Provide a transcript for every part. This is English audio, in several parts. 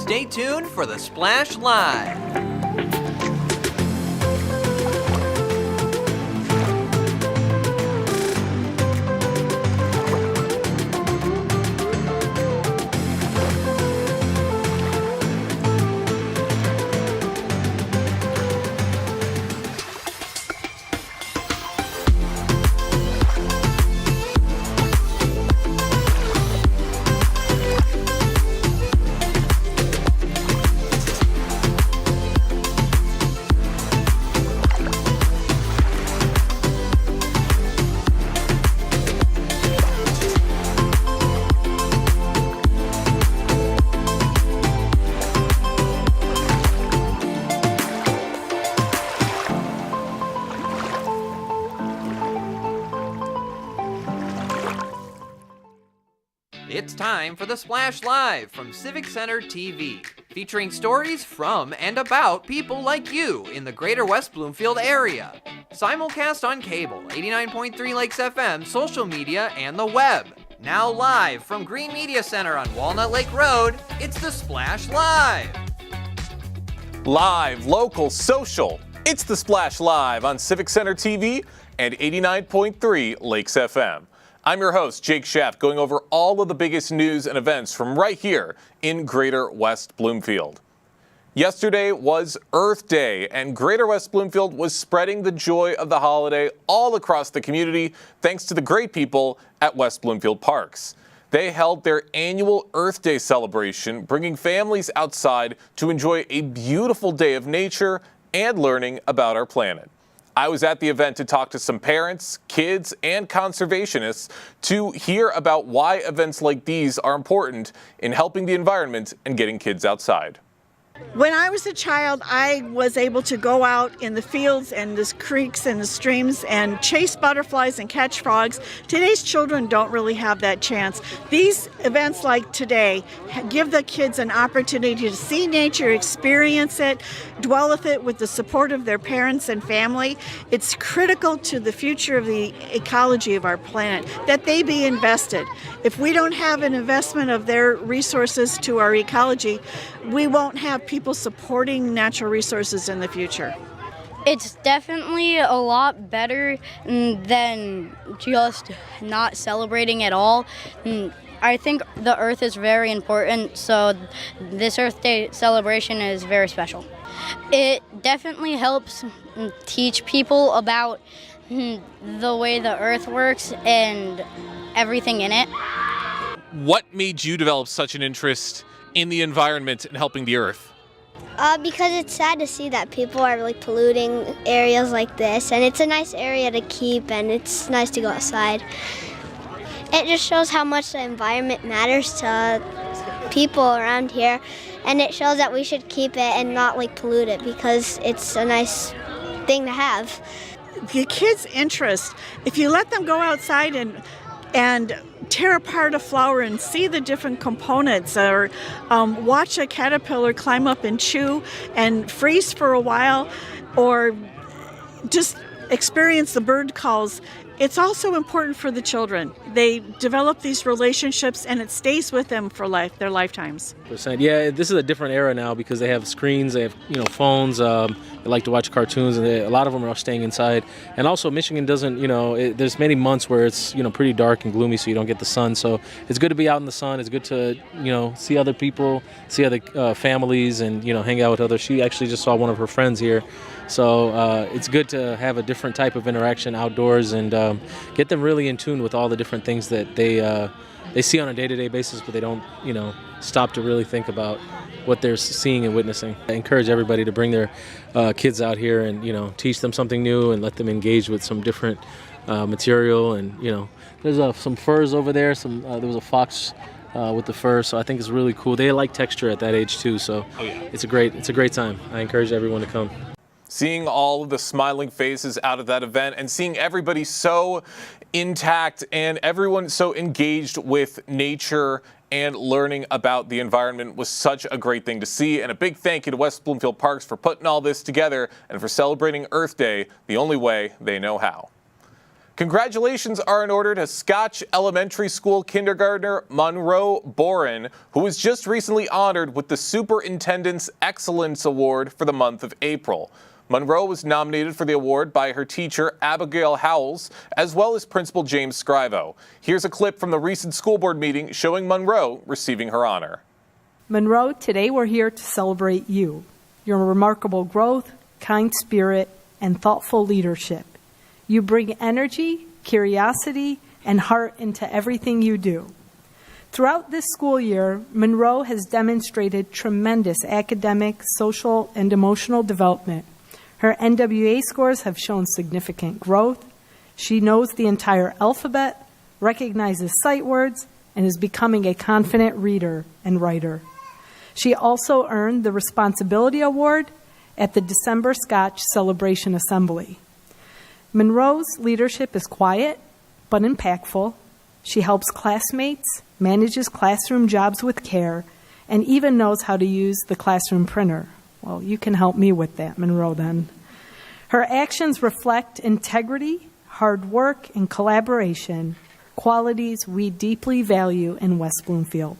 Stay tuned for the Splash Live. It's time for the Splash Live from Civic Center TV, featuring stories from and about people like you in the Greater West Bloomfield area. Simulcast on cable, 89.3 Lakes FM, social media, and the web. Now live from Green Media Center on Walnut Lake Road, it's the Splash Live. Live, local, social. It's the Splash Live on Civic Center TV and 89.3 Lakes FM. I'm your host, Jake Schaff, going over all of the biggest news and events from right here in Greater West Bloomfield. Yesterday was Earth Day, and Greater West Bloomfield was spreading the joy of the holiday all across the community thanks to the great people at West Bloomfield Parks. They held their annual Earth Day celebration, bringing families outside to enjoy a beautiful day of nature and learning about our planet. I was at the event to talk to some parents, kids, and conservationists to hear about why events like these are important in helping the environment and getting kids outside. When I was a child, I was able to go out in the fields and the creeks and the streams and chase butterflies and catch frogs. Today's children don't really have that chance. These events like today give the kids an opportunity to see nature, experience it, dwell with it with the support of their parents and family. It's critical to the future of the ecology of our planet that they be invested. If we don't have an investment of their resources to our ecology, we won't have people supporting natural resources in the future. It's definitely a lot better than just not celebrating at all. I think the Earth is very important, so this Earth Day celebration is very special. It definitely helps teach people about the way the Earth works and everything in it. What made you develop such an interest in the environment and helping the Earth? Because it's sad to see that people are like polluting areas like this, and it's a nice area to keep, and it's nice to go outside. It just shows how much the environment matters to people around here, and it shows that we should keep it and not like pollute it because it's a nice thing to have. The kids' interest, if you let them go outside and tear apart a flower and see the different components, or watch a caterpillar climb up and chew and freeze for a while, or just experience the bird calls, it's also important for the children. They develop these relationships and it stays with them for their lifetimes. Yeah, this is a different era now because they have screens, they have phones, they like to watch cartoons, and a lot of them are staying inside. And also Michigan doesn't, there's many months where it's pretty dark and gloomy, so you don't get the sun. So it's good to be out in the sun. It's good to see other people, see other families, and hang out with others. She actually just saw one of her friends here. So it's good to have a different type of interaction outdoors and get them really in tune with all the different things that they see on a day-to-day basis, but they don't, stop to really think about what they're seeing and witnessing. I encourage everybody to bring their kids out here and, teach them something new and let them engage with some different material. And, there's some furs over there. There was a fox with the fur, so I think it's really cool. They like texture at that age too, so it's a great time. I encourage everyone to come. Seeing all of the smiling faces out of that event and seeing everybody so intact and everyone so engaged with nature and learning about the environment was such a great thing to see. And a big thank you to West Bloomfield Parks for putting all this together and for celebrating Earth Day the only way they know how. Congratulations are in order to Scotch Elementary School kindergartner Monroe Boren, who was just recently honored with the Superintendent's Excellence Award for the month of April. Monroe was nominated for the award by her teacher, Abigail Howells, as well as Principal James Scrivo. Here's a clip from the recent school board meeting showing Monroe receiving her honor. Monroe, today we're here to celebrate you, your remarkable growth, kind spirit, and thoughtful leadership. You bring energy, curiosity, and heart into everything you do. Throughout this school year, Monroe has demonstrated tremendous academic, social, and emotional development. Her NWA scores have shown significant growth. She knows the entire alphabet, recognizes sight words, and is becoming a confident reader and writer. She also earned the Responsibility Award at the December Scotch Celebration Assembly. Monroe's leadership is quiet but impactful. She helps classmates, manages classroom jobs with care, and even knows how to use the classroom printer. Well, you can help me with that, Monroe, then. Her actions reflect integrity, hard work, and collaboration, qualities we deeply value in West Bloomfield.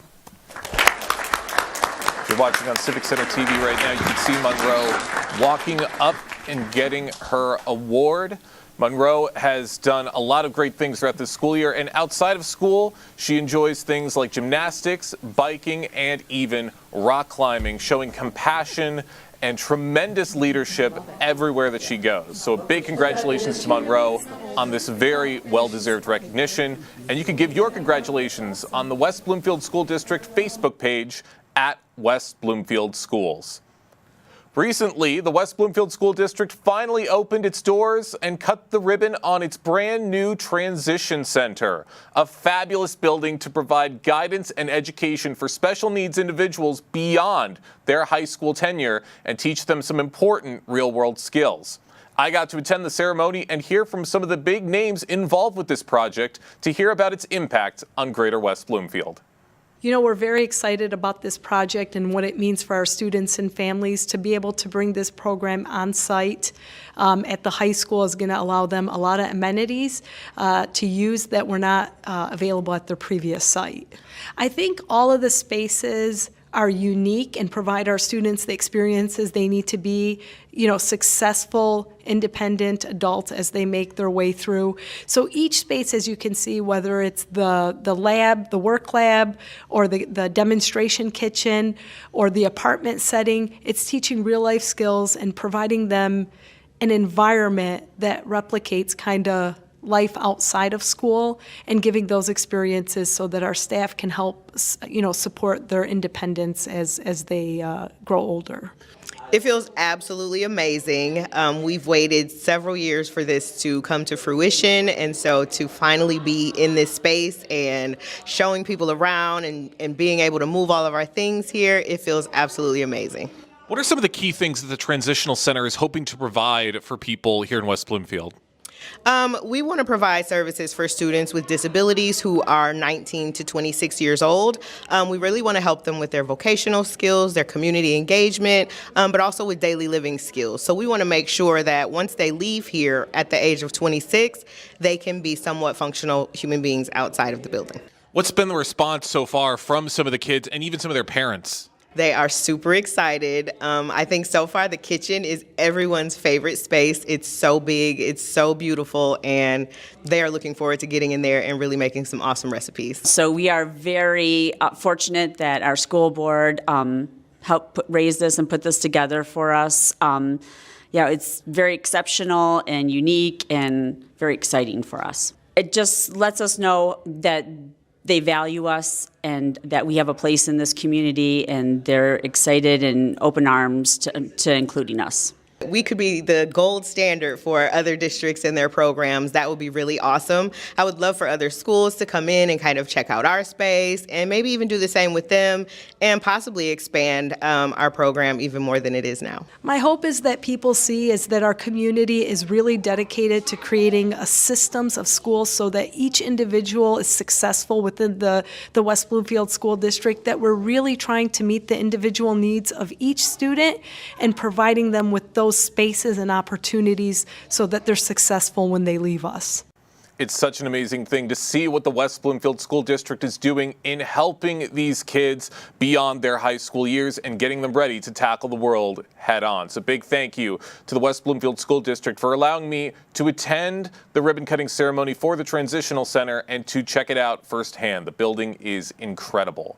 If you're watching on Civic Center TV right now, you can see Monroe walking up and getting her award. Monroe has done a lot of great things throughout this school year, and outside of school, she enjoys things like gymnastics, biking, and even rock climbing, showing compassion and tremendous leadership everywhere that she goes. So a big congratulations to Monroe on this very well-deserved recognition, and you can give your congratulations on the West Bloomfield School District Facebook page at West Bloomfield Schools. Recently, the West Bloomfield School District finally opened its doors and cut the ribbon on its brand new Transition Center, a fabulous building to provide guidance and education for special needs individuals beyond their high school tenure and teach them some important real-world skills. I got to attend the ceremony and hear from some of the big names involved with this project to hear about its impact on Greater West Bloomfield. You know, we're very excited about this project and what it means for our students and families. To be able to bring this program on site at the high school is going to allow them a lot of amenities to use that were not available at their previous site. I think all of the spaces are unique and provide our students the experiences they need to be, successful, independent adults as they make their way through. So each space, as you can see, whether it's the lab, the work lab, or the demonstration kitchen, or the apartment setting, it's teaching real life skills and providing them an environment that replicates kind of life outside of school and giving those experiences so that our staff can help, support their independence as they grow older. It feels absolutely amazing. We've waited several years for this to come to fruition, and so to finally be in this space and showing people around and being able to move all of our things here, it feels absolutely amazing. What are some of the key things that the Transitional Center is hoping to provide for people here in West Bloomfield? We want to provide services for students with disabilities who are 19 to 26 years old. We really want to help them with their vocational skills, their community engagement, but also with daily living skills. So we want to make sure that once they leave here at the age of 26, they can be somewhat functional human beings outside of the building. What's been the response so far from some of the kids and even some of their parents? They are super excited. I think so far the kitchen is everyone's favorite space. It's so big, it's so beautiful, and they are looking forward to getting in there and really making some awesome recipes. So we are very fortunate that our school board helped raise this and put this together for us. It's very exceptional and unique and very exciting for us. It just lets us know that they value us and that we have a place in this community, and they're excited and open arms to including us. We could be the gold standard for other districts and their programs. That would be really awesome. I would love for other schools to come in and kind of check out our space and maybe even do the same with them and possibly expand our program even more than it is now. My hope is that people see is that our community is really dedicated to creating a systems of schools so that each individual is successful within the West Bloomfield School District, that we're really trying to meet the individual needs of each student and providing them with those spaces and opportunities so that they're successful when they leave us. It's such an amazing thing to see what the West Bloomfield School District is doing in helping these kids beyond their high school years and getting them ready to tackle the world head on. So big thank you to the West Bloomfield School District for allowing me to attend the ribbon cutting ceremony for the Transitional Center and to check it out firsthand. The building is incredible.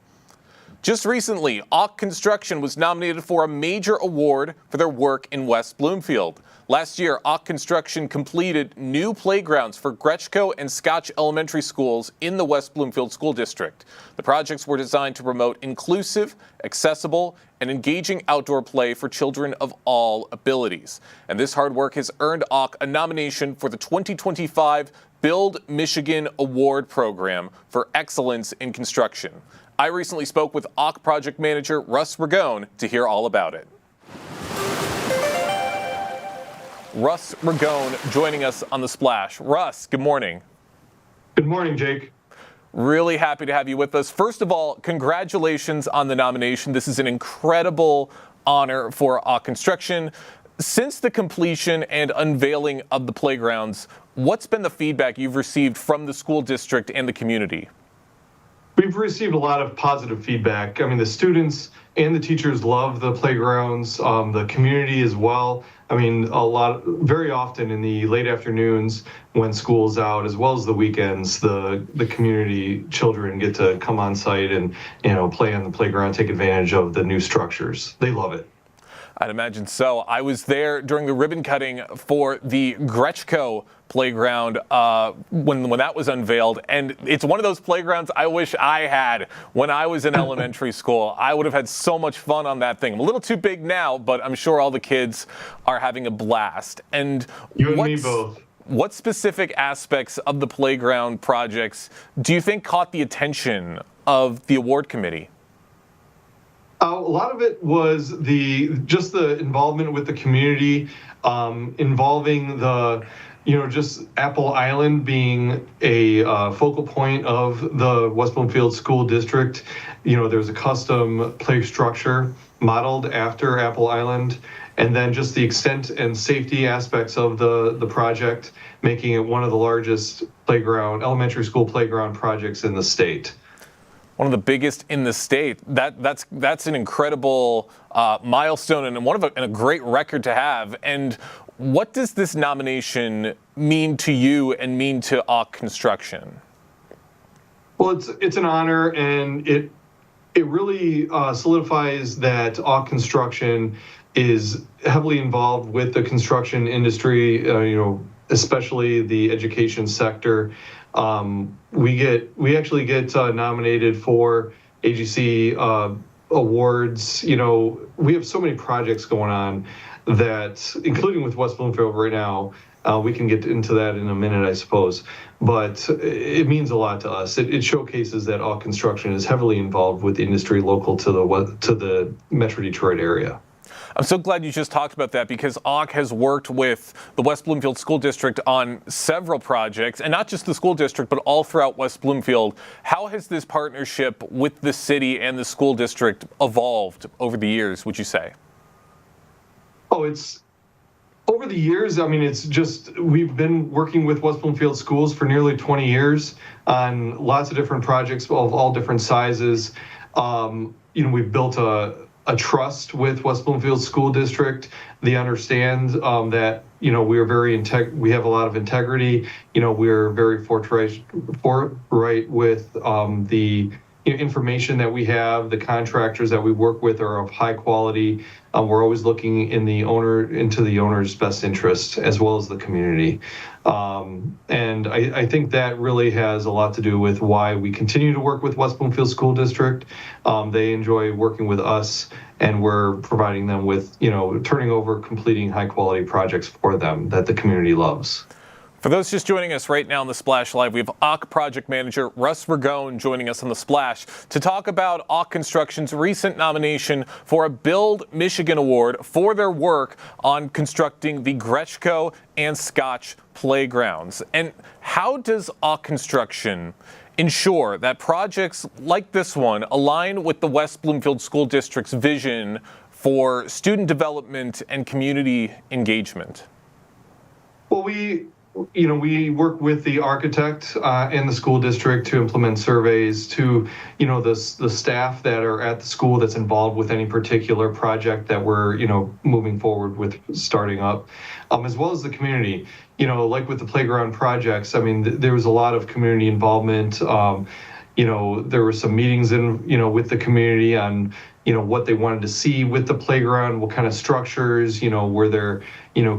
Just recently, AUK Construction was nominated for a major award for their work in West Bloomfield. Last year, AUK Construction completed new playgrounds for Grechko and Scotch elementary schools in the West Bloomfield School District. The projects were designed to promote inclusive, accessible, and engaging outdoor play for children of all abilities. And this hard work has earned AUK a nomination for the 2025 Build Michigan Award Program for Excellence in Construction. I recently spoke with AUK project manager Russ Ragone to hear all about it. Russ Ragone joining us on The Splash. Russ, good morning. Good morning, Jake. Really happy to have you with us. First of all, congratulations on the nomination. This is an incredible honor for AUK Construction. Since the completion and unveiling of the playgrounds, what's been the feedback you've received from the school district and the community? We've received a lot of positive feedback. I mean, the students and the teachers love the playgrounds, the community as well. I mean, very often in the late afternoons when school's out, as well as the weekends, the community children get to come on site and, play on the playground, take advantage of the new structures. They love it. I'd imagine so. I was there during the ribbon cutting for the Grechko playground when that was unveiled, and it's one of those playgrounds I wish I had when I was in elementary school. I would have had so much fun on that thing. I'm a little too big now, but I'm sure all the kids are having a blast. And you and me both. What specific aspects of the playground projects do you think caught the attention of the award committee? A lot of it was just the involvement with the community, involving just Apple Island being a focal point of the West Bloomfield School District. There's a custom play structure modeled after Apple Island, and then just the extent and safety aspects of the project, making it one of the largest elementary school playground projects in the state. One of the biggest in the state. That's an incredible milestone and a great record to have. And what does this nomination mean to you and mean to AUK Construction? Well, it's an honor, and it really solidifies that AUK Construction is heavily involved with the construction industry. Especially the education sector. We actually get nominated for AGC awards. We have so many projects going on that, including with West Bloomfield right now, we can get into that in a minute, I suppose. But it means a lot to us. It showcases that AUK Construction is heavily involved with industry local to the Metro Detroit area. I'm so glad you just talked about that, because AUK has worked with the West Bloomfield School District on several projects, and not just the school district, but all throughout West Bloomfield. How has this partnership with the city and the school district evolved over the years, would you say? Oh, it's over the years. I mean, it's just, we've been working with West Bloomfield schools for nearly 20 years on lots of different projects of all different sizes. We've built a trust with West Bloomfield School District. They understand that we are we have a lot of integrity. We're very forthright with the information that we have. The contractors that we work with are of high quality. We're always looking into the owner's best interest, as well as the community. And I think that really has a lot to do with why we continue to work with West Bloomfield School District. They enjoy working with us, and we're providing them with, turning over, completing high quality projects for them that the community loves. For those just joining us right now on The Splash Live, we have AUK Project Manager Russ Ragone joining us on The Splash to talk about AUK Construction's recent nomination for a Build Michigan Award for their work on constructing the Grechko and Scotch playgrounds. And how does AUK Construction ensure that projects like this one align with the West Bloomfield School District's vision for student development and community engagement? Well, we we work with the architect and the school district to implement surveys to, the staff that are at the school that's involved with any particular project that we're, moving forward with starting up, as well as the community. Like with the playground projects, there was a lot of community involvement. There were some meetings with the community on, what they wanted to see with the playground, what kind of structures, were there,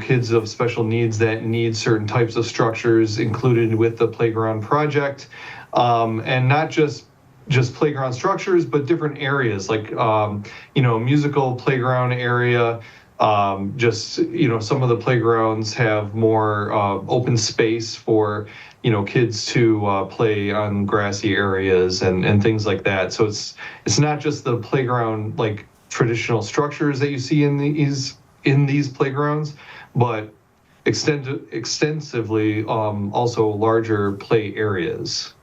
kids of special needs that need certain types of structures included with the playground project, and not just playground structures, but different areas like, musical playground area. Some of the playgrounds have more open space for, kids to play on grassy areas and things like that. So it's not just the playground, like traditional structures that you see in these playgrounds, but extensively also larger play areas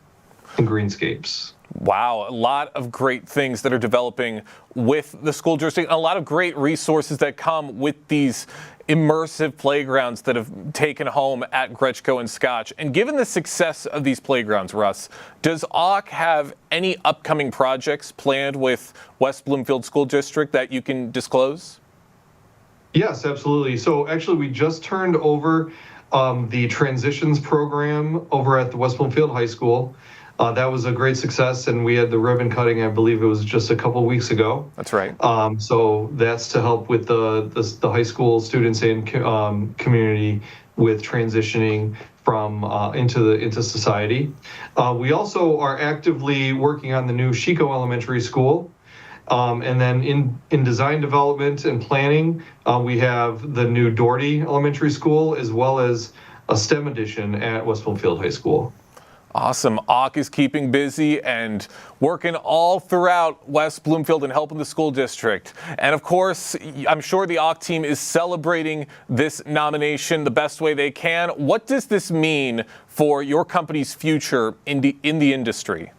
and greenscapes. Wow, a lot of great things that are developing with the school district, a lot of great resources that come with these immersive playgrounds that have taken home at Gretschko and Scotch. And given the success of these playgrounds, Russ, does AUK have any upcoming projects planned with West Bloomfield School District that you can disclose? Yes, absolutely. So actually, we just turned over the transitions program over at the West Bloomfield High School. That was a great success, and we had the ribbon cutting, I believe it was just a couple weeks ago. That's right. So that's to help with the high school students and community with transitioning from into society. We also are actively working on the new Chico Elementary School. And then in design development and planning, we have the new Doherty Elementary School, as well as a STEM edition at West Bloomfield High School. Awesome. AUK is keeping busy and working all throughout West Bloomfield and helping the school district. And of course, I'm sure the AUK team is celebrating this nomination the best way they can. What does this mean for your company's future in the industry?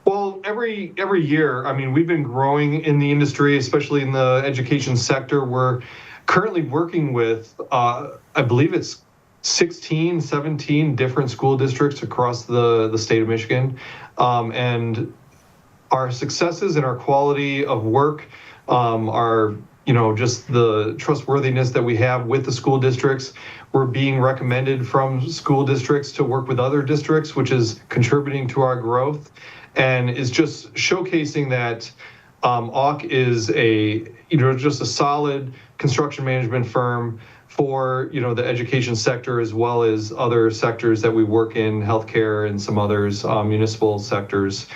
Well, every year, we've been growing in the industry, especially in the education sector. We're currently working with, I believe it's 16, 17 different school districts across the state of Michigan. And our successes and our quality of work are, just the trustworthiness that we have with the school districts. We're being recommended from school districts to work with other districts, which is contributing to our growth and is just showcasing that AUK is just a solid construction management firm for the education sector, as well as other sectors that we work in, healthcare and some others, municipal sectors,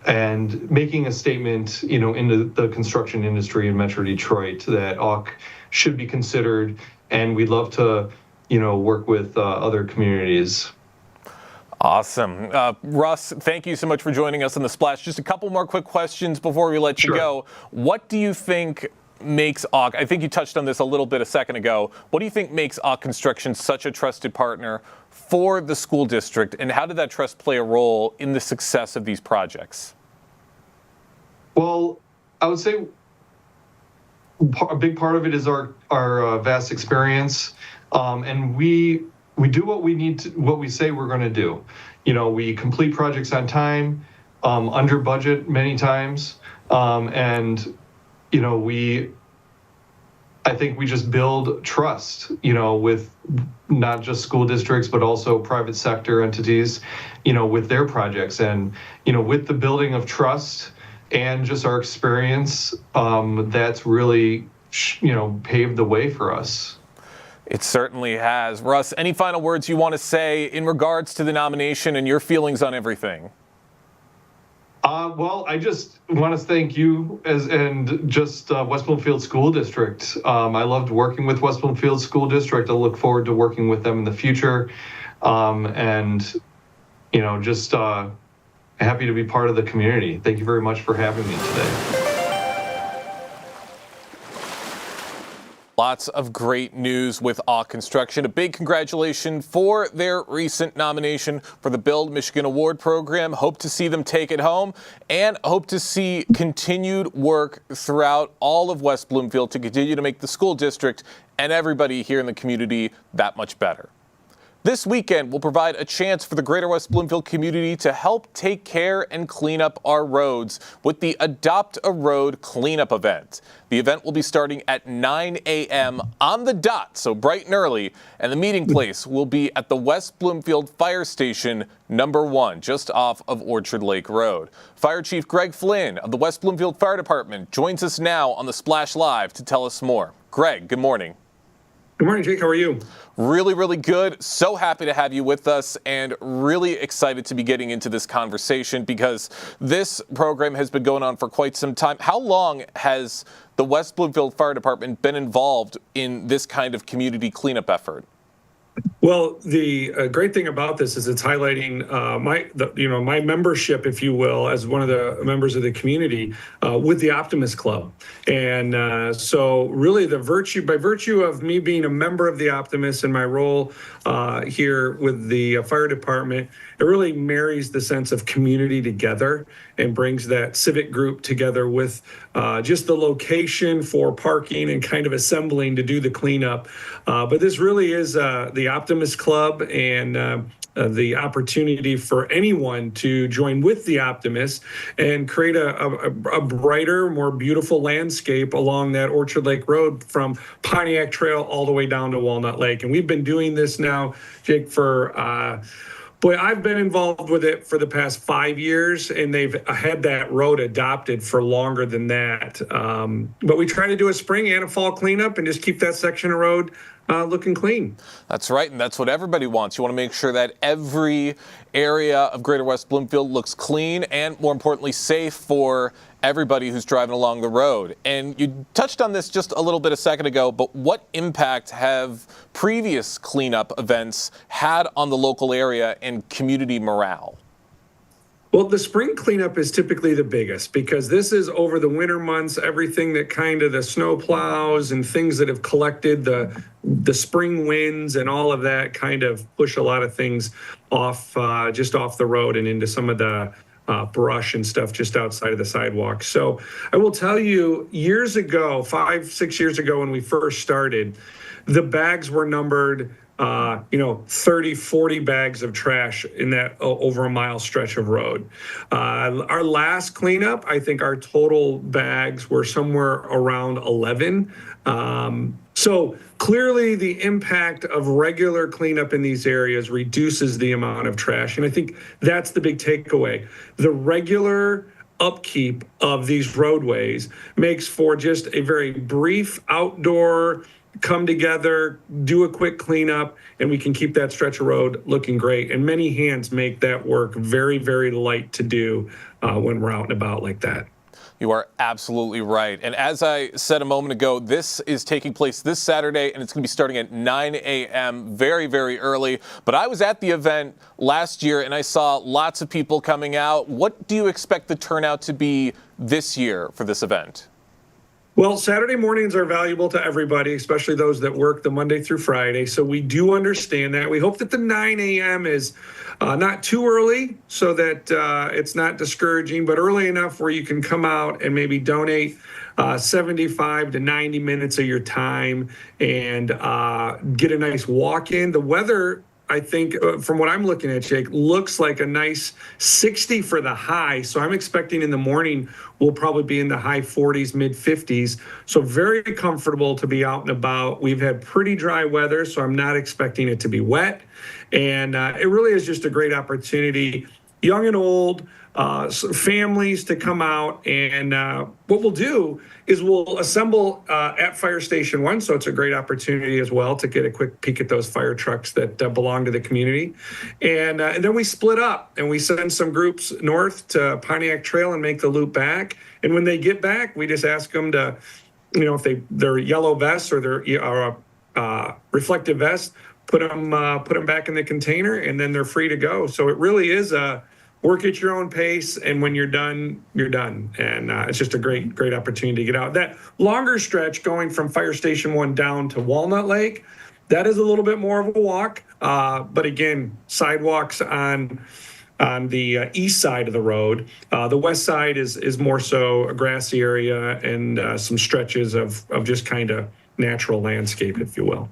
and making a statement into the construction industry in Metro Detroit that AUK should be considered, and we'd love to work with other communities. Awesome. Russ, thank you so much for joining us on The Splash. Just a couple more quick questions before we let you go. What do you think makes AUK, I think you touched on this a little bit a second ago, what do you think makes AUK Construction such a trusted partner for the school district, and how did that trust play a role in the success of these projects? Well, I would say a big part of it is our vast experience, and we do what we need to, what we say we're going to do. We complete projects on time, under budget many times, and I think we just build trust, with not just school districts, but also private sector entities, with their projects. And, with the building of trust and just our experience, that's really, paved the way for us. It certainly has. Russ, any final words you want to say in regards to the nomination and your feelings on everything? Well, I just want to thank you and West Bloomfield School District. I loved working with West Bloomfield School District. I look forward to working with them in the future. Happy to be part of the community. Thank you very much for having me today. Lots of great news with AUK Construction. A big congratulations for their recent nomination for the Build Michigan Award program. Hope to see them take it home, and hope to see continued work throughout all of West Bloomfield to continue to make the school district and everybody here in the community that much better. This weekend will provide a chance for the Greater West Bloomfield community to help take care and clean up our roads with the Adopt a Road Cleanup event. The event will be starting at 9 a.m. on the dot, so bright and early, and the meeting place will be at the West Bloomfield Fire Station number 1, just off of Orchard Lake Road. Fire Chief Greg Flynn of the West Bloomfield Fire Department joins us now on the Splash Live to tell us more. Greg, good morning. Good morning, Jake. How are you? Really, really good. So happy to have you with us and really excited to be getting into this conversation because this program has been going on for quite some time. How long has the West Bloomfield Fire Department been involved in this kind of community cleanup effort? Well, the great thing about this is it's highlighting my membership, if you will, as one of the members of the community with the Optimist Club. And so really by virtue of me being a member of the Optimist and my role here with the fire department, it really marries the sense of community together and brings that civic group together with just the location for parking and kind of assembling to do the cleanup. But this really is the Optimist Club and the opportunity for anyone to join with the Optimists and create a brighter, more beautiful landscape along that Orchard Lake Road from Pontiac Trail all the way down to Walnut Lake. And we've been doing this now, Jake, for I've been involved with it for the past 5 years, and they've had that road adopted for longer than that. But we try to do a spring and a fall cleanup and just keep that section of road looking clean. That's right, and that's what everybody wants. You want to make sure that every area of Greater West Bloomfield looks clean and, more importantly, safe for everybody who's driving along the road. And you touched on this just a little bit a second ago, but what impact have previous cleanup events had on the local area and community morale? Well, the spring cleanup is typically the biggest because this is over the winter months, everything that kind of the snow plows and things that have collected, the spring winds and all of that kind of push a lot of things off, just off the road and into some of the brush and stuff just outside of the sidewalk. So I will tell you, years ago, 5-6 years ago when we first started, the bags were numbered 30, 40 bags of trash in that over a mile stretch of road. Our last cleanup, I think our total bags were somewhere around 11. So clearly the impact of regular cleanup in these areas reduces the amount of trash. And I think that's the big takeaway. The regular upkeep of these roadways makes for just a very brief outdoor come together, do a quick cleanup, and we can keep that stretch of road looking great. And many hands make that work very, very light to do when we're out and about like that. You are absolutely right. And as I said a moment ago, this is taking place this Saturday, and it's going to be starting at 9 a.m., very, very early. But I was at the event last year, and I saw lots of people coming out. What do you expect the turnout to be this year for this event? Well, Saturday mornings are valuable to everybody, especially those that work the Monday through Friday. So we do understand that. We hope that the 9 a.m. is not too early so that it's not discouraging, but early enough where you can come out and maybe donate 75 to 90 minutes of your time and get a nice walk in. The weather, I think, from what I'm looking at, Jake, looks like a nice 60 for the high. So I'm expecting in the morning we'll probably be in the high 40s, mid 50s. So very comfortable to be out and about. We've had pretty dry weather, so I'm not expecting it to be wet. And it really is just a great opportunity, young and old, families to come out. And what we'll do is we'll assemble at Fire Station 1, so it's a great opportunity as well to get a quick peek at those fire trucks that belong to the community. And then we split up and we send some groups north to Pontiac Trail and make the loop back. And when they get back, we just ask them to, if they're yellow vests or they're reflective vests, put them back in the container, and then they're free to go. So it really is a work at your own pace, and when you're done, you're done. And it's just a great opportunity to get out. That longer stretch going from Fire Station 1 down to Walnut Lake, that is a little bit more of a walk. But again, sidewalks on the east side of the road. The west side is more so a grassy area and some stretches of just kind of natural landscape, if you will.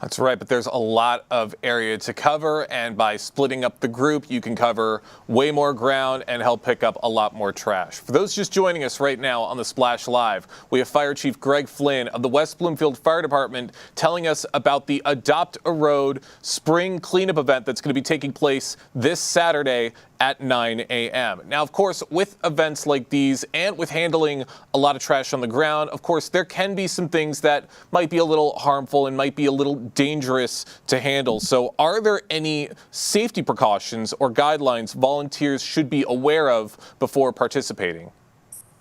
That's right, but there's a lot of area to cover, and by splitting up the group, you can cover way more ground and help pick up a lot more trash. For those just joining us right now on the Splash Live, we have Fire Chief Greg Flynn of the West Bloomfield Fire Department telling us about the Adopt a Road spring cleanup event that's going to be taking place this Saturday at 9 a.m. Now, of course, with events like these and with handling a lot of trash on the ground, of course, there can be some things that might be a little harmful and might be a little dangerous to handle. So are there any safety precautions or guidelines volunteers should be aware of before participating?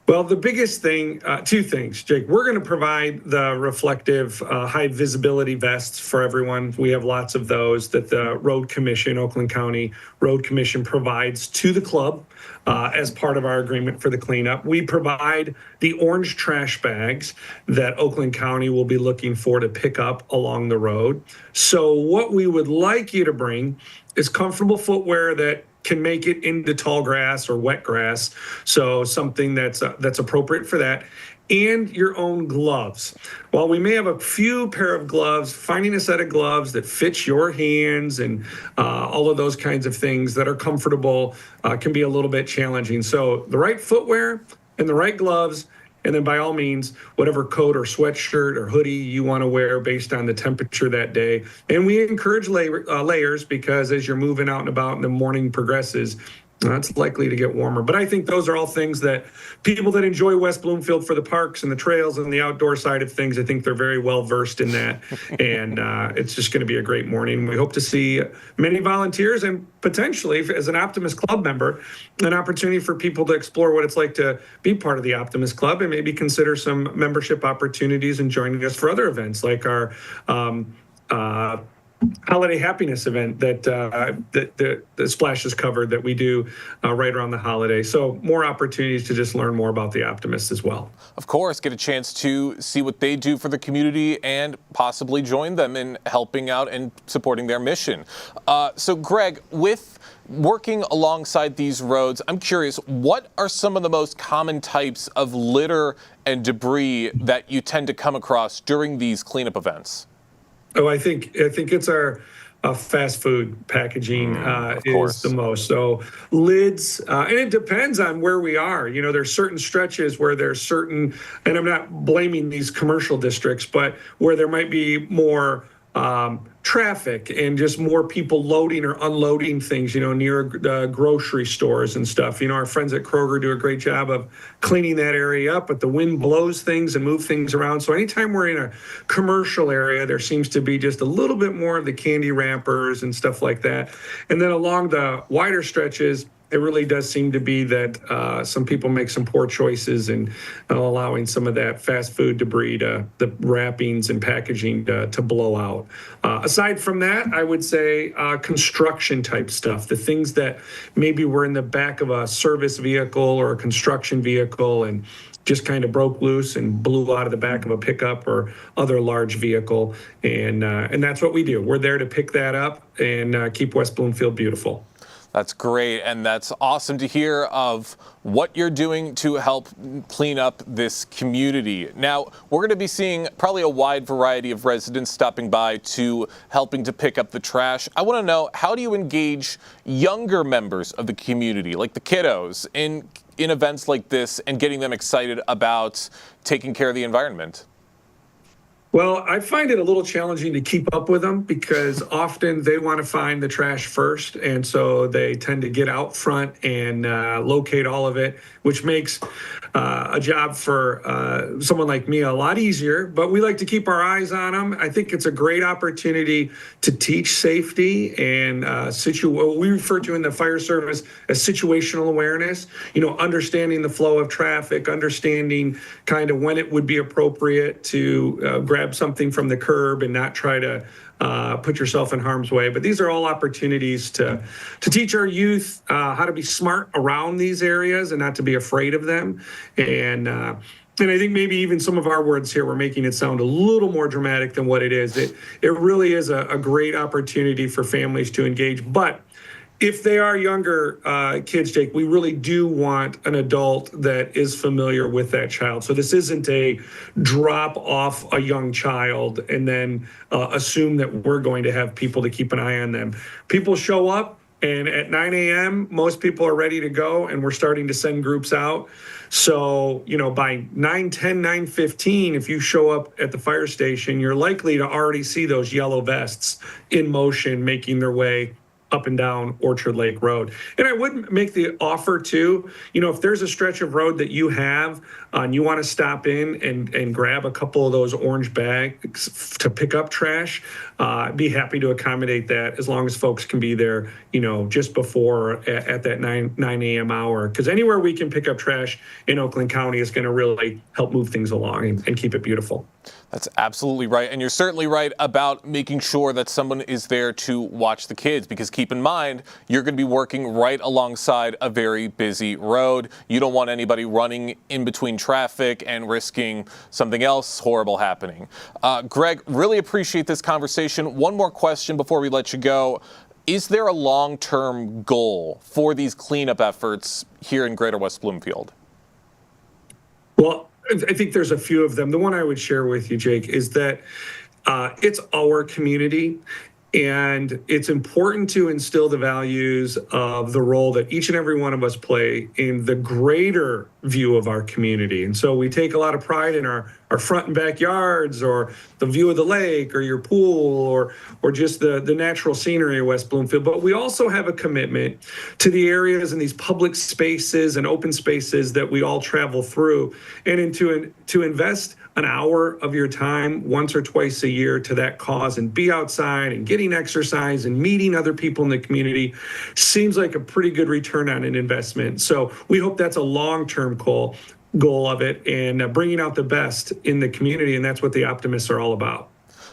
Well, the biggest thing, two things, Jake. We're going to provide the reflective high visibility vests for everyone. We have lots of those that the Road Commission, Oakland County Road Commission provides to the club as part of our agreement for the cleanup. We provide the orange trash bags that Oakland County will be looking for to pick up along the road. So what we would like you to bring is comfortable footwear that can make it into tall grass or wet grass, so something that's appropriate for that, and your own gloves. While we may have a few pair of gloves, finding a set of gloves that fits your hands and all of those kinds of things that are comfortable can be a little bit challenging. So the right footwear and the right gloves, and then by all means, whatever coat or sweatshirt or hoodie you want to wear based on the temperature that day. And we encourage layers because as you're moving out and about and the morning progresses, it's likely to get warmer. But I think those are all things that people that enjoy West Bloomfield for the parks and the trails and the outdoor side of things, I think they're very well versed in that. And it's just going to be a great morning. We hope to see many volunteers and potentially, as an Optimist Club member, an opportunity for people to explore what it's like to be part of the Optimist Club and maybe consider some membership opportunities and joining us for other events like our holiday happiness event that the Splash has covered that we do right around the holiday. So more opportunities to just learn more about the Optimists as well. Of course, get a chance to see what they do for the community and possibly join them in helping out and supporting their mission. So Greg, with working alongside these roads, I'm curious, what are some of the most common types of litter and debris that you tend to come across during these cleanup events? Oh, I think it's our fast food packaging is the most. So lids, and it depends on where we are. You know, there's certain stretches where there's certain, and I'm not blaming these commercial districts, but where there might be more traffic and just more people loading or unloading things, you know, near grocery stores and stuff. You know, our friends at Kroger do a great job of cleaning that area up, but the wind blows things and moves things around. So anytime we're in a commercial area, there seems to be just a little bit more of the candy wrappers and stuff like that. And then along the wider stretches, it really does seem to be that some people make some poor choices in allowing some of that fast food debris, the wrappings and packaging to blow out. Aside from that, I would say construction type stuff, the things that maybe were in the back of a service vehicle or a construction vehicle and just kind of broke loose and blew out of the back of a pickup or other large vehicle. And that's what we do. We're there to pick that up and keep West Bloomfield beautiful. That's great, and that's awesome to hear of what you're doing to help clean up this community. Now, we're going to be seeing probably a wide variety of residents stopping by to helping to pick up the trash. I want to know, how do you engage younger members of the community, like the kiddos, in events like this and getting them excited about taking care of the environment? Well, I find it a little challenging to keep up with them because often they want to find the trash first. And so they tend to get out front and locate all of it, which makes a job for someone like me a lot easier. But we like to keep our eyes on them. I think it's a great opportunity to teach safety and what we refer to in the fire service as situational awareness, you know, understanding the flow of traffic, understanding kind of when it would be appropriate to grab something from the curb and not try to put yourself in harm's way. But these are all opportunities to teach our youth how to be smart around these areas and not to be afraid of them. And I think maybe even some of our words here, we're making it sound a little more dramatic than what it is. It really is a great opportunity for families to engage. But if they are younger kids, Jake, we really do want an adult that is familiar with that child. So this isn't a drop off a young child and then assume that we're going to have people to keep an eye on them. People show up, and at 9 a.m., most people are ready to go, and we're starting to send groups out. So, by 9:10, 9:15, if you show up at the fire station, you're likely to already see those yellow vests in motion making their way up and down Orchard Lake Road. And I would make the offer too, if there's a stretch of road that you have and you want to stop in and grab a couple of those orange bags to pick up trash, I'd be happy to accommodate that as long as folks can be there, just before at that 9 a.m. hour. Because anywhere we can pick up trash in Oakland County is going to really help move things along and keep it beautiful. That's absolutely right. And you're certainly right about making sure that someone is there to watch the kids, because keep in mind, you're going to be working right alongside a very busy road. You don't want anybody running in between traffic and risking something else horrible happening. Greg, really appreciate this conversation. One more question before we let you go. Is there a long-term goal for these cleanup efforts here in Greater West Bloomfield? Well, I think there's a few of them. The one I would share with you, Jake, is that it's our community, and it's important to instill the values of the role that each and every one of us play in the greater view of our community. And so we take a lot of pride in our front and backyards, or the view of the lake, or your pool, or just the natural scenery of West Bloomfield. But we also have a commitment to the areas and these public spaces and open spaces that we all travel through, and to invest an hour of your time once or twice a year to that cause and be outside and getting exercise and meeting other people in the community seems like a pretty good return on an investment. So we hope that's a long-term goal of it, and bringing out the best in the community, and that's what the Optimists are all about.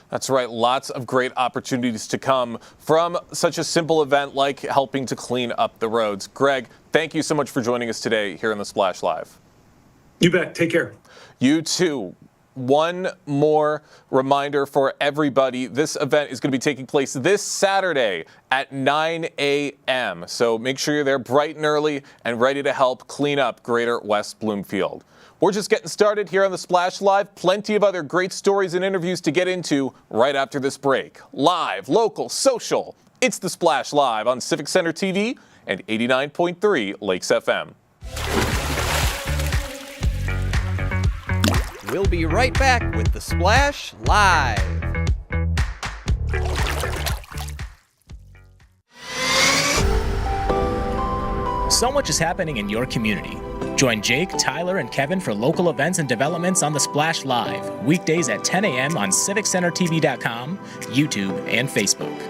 That's right. Lots of great opportunities to come from such a simple event like helping to clean up the roads. Greg, thank you so much for joining us today here on the Splash Live. You bet. Take care. You too. One more reminder for everybody. This event is going to be taking place this Saturday at 9 a.m. So make sure you're there bright and early and ready to help clean up Greater West Bloomfield. We're just getting started here on the Splash Live. Plenty of other great stories and interviews to get into right after this break. Live, local, social. It's the Splash Live on Civic Center TV and 89.3 Lakes FM. We'll be right back with the Splash Live. So much is happening in your community. Join Jake, Tyler, and Kevin for local events and developments on the Splash Live, weekdays at 10 a.m. on CivicCenterTV.com, YouTube, and Facebook.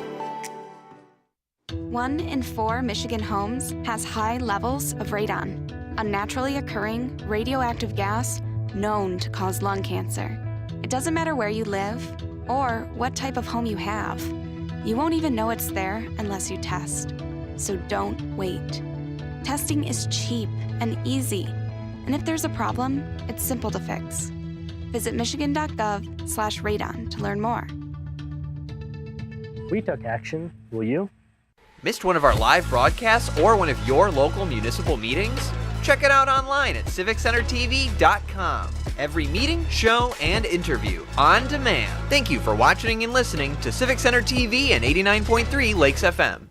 1 in 4 Michigan homes has high levels of radon, a naturally occurring radioactive gas known to cause lung cancer. It doesn't matter where you live or what type of home you have. You won't even know it's there unless you test. So don't wait. Testing is cheap and easy, and if there's a problem, it's simple to fix. Visit michigan.gov/radon to learn more. We took action. Will you? Missed one of our live broadcasts or one of your local municipal meetings? Check it out online at CivicCenterTV.com. Every meeting, show, and interview on demand. Thank you for watching and listening to Civic Center TV and 89.3 Lakes FM.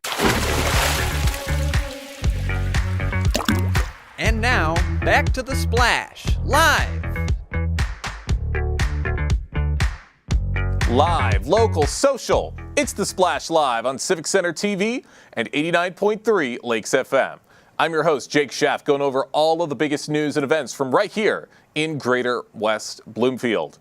And now, back to the Splash Live. Live, local, social. It's the Splash Live on Civic Center TV and 89.3 Lakes FM. I'm your host, Jake Schaff, going over all of the biggest news and events from right here in Greater West Bloomfield.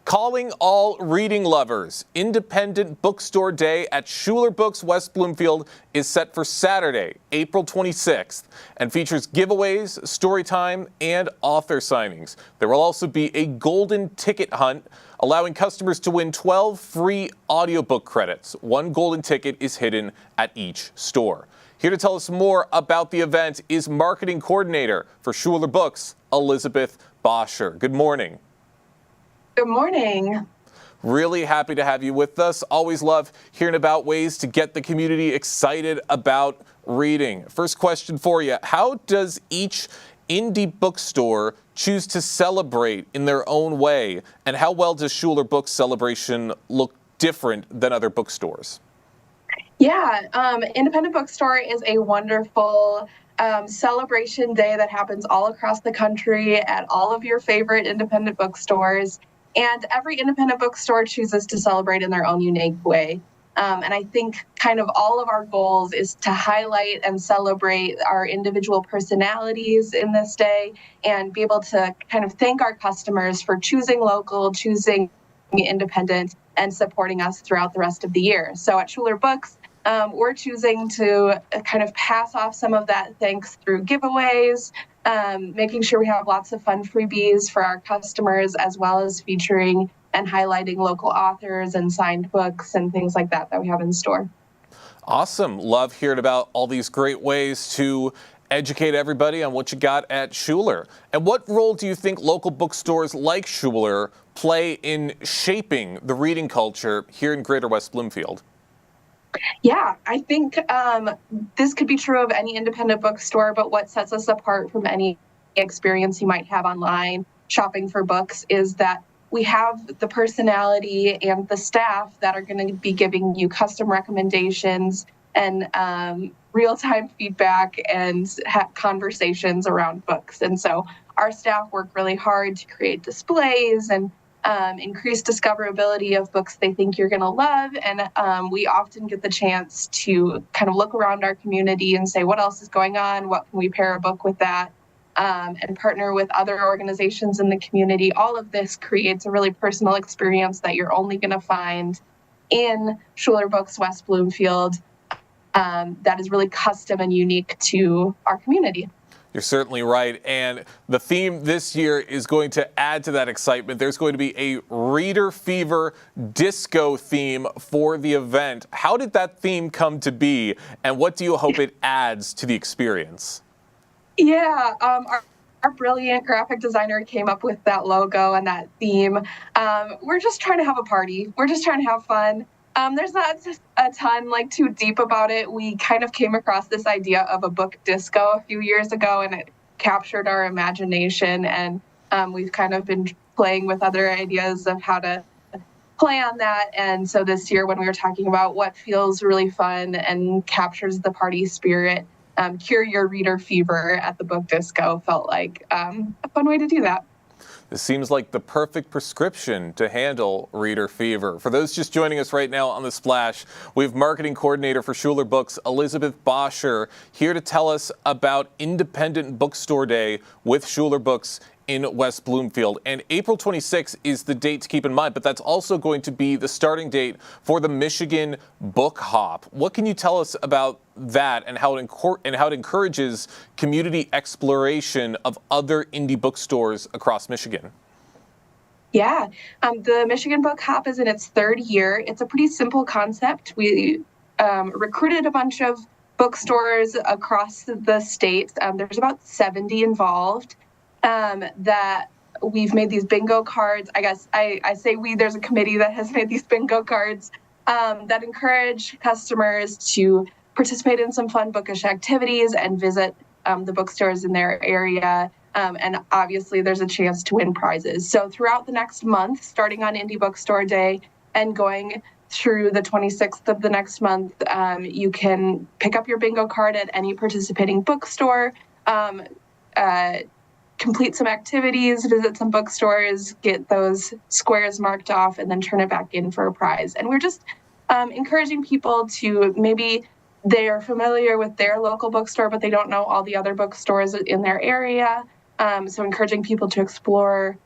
Calling all reading lovers, Independent Bookstore Day at Schuler Books West Bloomfield is set for Saturday, April 26th, and features giveaways, story time, and author signings. There will also be a golden ticket hunt, allowing customers to win 12 free audiobook credits. One golden ticket is hidden at each store. Here to tell us more about the event is Marketing Coordinator for Schuler Books, Elizabeth Boscher. Good morning. Good morning. Really happy to have you with us. Always love hearing about ways to get the community excited about reading. First question for you. How does each indie bookstore choose to celebrate in their own way? And how well does Schuler Books celebration look different than other bookstores? Yeah, Independent Bookstore is a wonderful celebration day that happens all across the country at all of your favorite independent bookstores. And every independent bookstore chooses to celebrate in their own unique way. And I think kind of all of our goals is to highlight and celebrate our individual personalities in this day and be able to kind of thank our customers for choosing local, choosing independent, and supporting us throughout the rest of the year. So at Schuler Books, we're choosing to kind of pass off some of that thanks through giveaways, making sure we have lots of fun freebies for our customers, as well as featuring and highlighting local authors and signed books and things like that we have in store. Awesome. Love hearing about all these great ways to educate everybody on what you got at Schuler. And what role do you think local bookstores like Schuler play in shaping the reading culture here in Greater West Bloomfield? Yeah, I think this could be true of any independent bookstore, but what sets us apart from any experience you might have online shopping for books is that we have the personality and the staff that are going to be giving you custom recommendations and real-time feedback and conversations around books. And so our staff work really hard to create displays and increase discoverability of books they think you're going to love. And we often get the chance to kind of look around our community and say, what else is going on? What can we pair a book with that? And partner with other organizations in the community. All of this creates a really personal experience that you're only going to find in Schuler Books West Bloomfield that is really custom and unique to our community. You're certainly right. And the theme this year is going to add to that excitement. There's going to be a Reader Fever disco theme for the event. How did that theme come to be, and what do you hope it adds to the experience? Yeah, our brilliant graphic designer came up with that logo and that theme. We're just trying to have a party. We're just trying to have fun. There's not a ton too deep about it. We kind of came across this idea of a book disco a few years ago, and it captured our imagination. And we've kind of been playing with other ideas of how to play on that. And so this year, when we were talking about what feels really fun and captures the party spirit, cure your reader fever at the book disco felt like a fun way to do that. This seems like the perfect prescription to handle reader fever. For those just joining us right now on The Splash, we have marketing coordinator for Schuler Books, Elizabeth Boscher, here to tell us about Independent Bookstore Day with Schuler Books in West Bloomfield. And April 26th is the date to keep in mind, but that's also going to be the starting date for the Michigan Book Hop. What can you tell us about that and how it encourages community exploration of other indie bookstores across Michigan? Yeah, the Michigan Book Hop is in its third year. It's a pretty simple concept. We recruited a bunch of bookstores across the state. There's about 70 involved. That we've made these bingo cards. I guess I say we, there's a committee that has made these bingo cards that encourage customers to participate in some fun bookish activities and visit the bookstores in their area. And obviously there's a chance to win prizes. So throughout the next month, starting on Indie Bookstore Day and going through the 26th of the next month, you can pick up your bingo card at any participating bookstore, complete some activities, visit some bookstores, get those squares marked off, and then turn it back in for a prize. And we're just encouraging people to maybe they're familiar with their local bookstore, but they don't know all the other bookstores in their area. So encouraging people to explore